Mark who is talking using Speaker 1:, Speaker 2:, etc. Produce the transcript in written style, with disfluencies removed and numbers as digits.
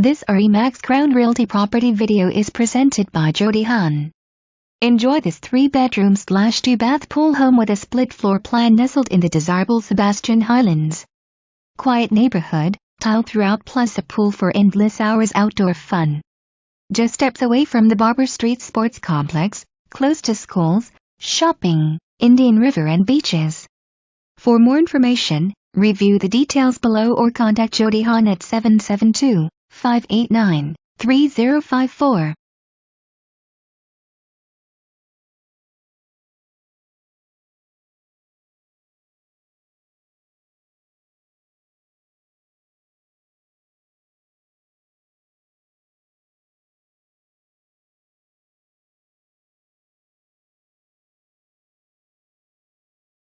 Speaker 1: This RE/MAX Crown Realty property video is presented by Joti Hahn. Enjoy this 3-bedroom/2-bath pool home with a split floor plan nestled in the desirable Sebastian Highlands. Quiet neighborhood, tiled throughout plus a pool for endless hours outdoor fun. Just steps away from the Barber St Sports Complex, close to schools, shopping, Indian River and beaches. For more information, review the details below or contact Joti Hahn at 772-589-3054.